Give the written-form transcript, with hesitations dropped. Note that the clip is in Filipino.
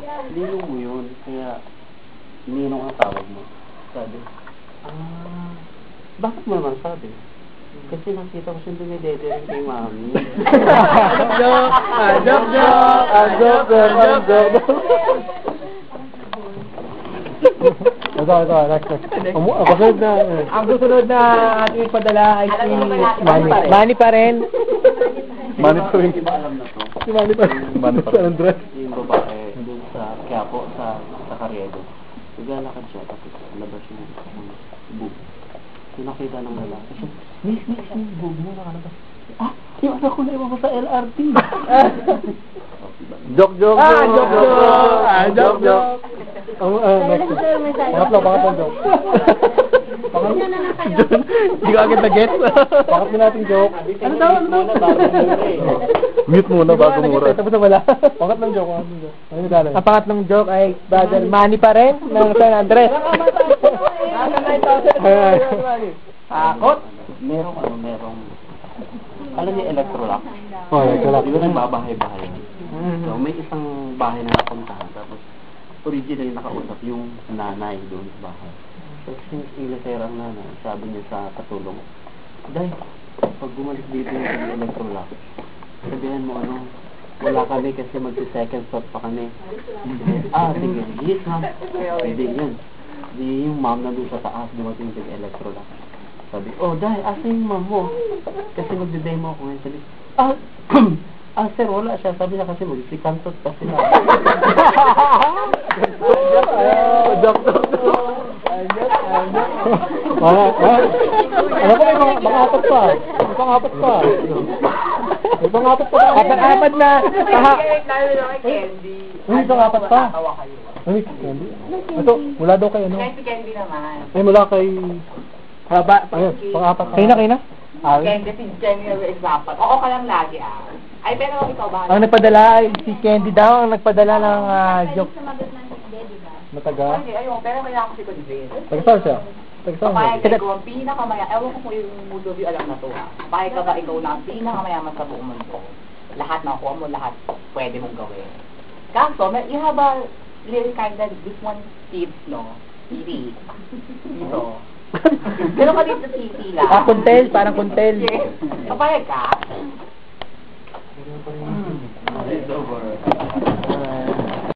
Ninong mo yun, kaya ninong ang tawag mo. Sabi, bakit mo naman sabi? Kasi nakita ko siya dumidede rin kay mami. Joke. Ito, next. Kasunod na. Ang susunod na ating ipadala ay si Manny pa rin. Manny pa rin. Alam na to. Si Manny pa rin. Sa Andres. Yung babae, dun sa Quiapo, sa Carriedo. Naglalakad siya, tapos labas yung boob. Yung nakita ng lalaki siya, Miss, yung boob mo nakalabas. Yung anak ko na iwan ko sa LRT. Joke. Next. Pangatlo joke. Hindi ko agad na-get. Pangat mo natin joke. Ano daw? Mute muna bago mura. Tapos na wala. Pangat ng joke. Ang pangatlong joke ay Brother Manny pa rin ng San Andres. Akot? Merong alam niyo electrolock? Electrolock. Di ba nagbabahay-bahay? So may isang bahay na napuntahan, tapos originally nakausap yung nanay doon sa bahay. So since Inglaterra ang nanay, sabi niya sa katulong, Day, pag bumalik dito yung electrolock, sabihan mo wala kami kasi magsi-second thought pa kami. Sige. Yes, ma'am. Hindi yun. Di yung ma'am nandun sa taas, dumating yung electrolock. Sabi, Day, asa yung ma'am mo? Kasi magde-demo ako ngayon. Sabi, sir, wala siya. Sabi niya kasi mag-second thought pa sila. Joke. Ano ko may pangapat pa. May pangapat pa. Apat na. May pangapat pa. Ay, Candy. Ito, mula daw kay ano? Si Candy naman. Ay, mula kay... Haba. Ayun, pangapat. Kayo na? Candy, si Jenny na example. Oo ka lang lagi Ay, pero ikaw ba? Ang nagpadala ay si Candy daw ang nagpadala ng joke. Mataga. Ay, ayun, pero kailangan ko si Convin. Tagasal siya. Papayag ko ang pinakamayaman. Ewan ko kung yung mood of you alam na to Papayag ka ba ikaw na ang pinakamayaman sa buong mundo? Lahat nakuha mo, lahat pwede mong gawin. Kaso, you have a little kind of this one tips, no? TV. Dito. Pero ka dito TV lang. Kuntel, parang kuntel. Papayag ka? It's over.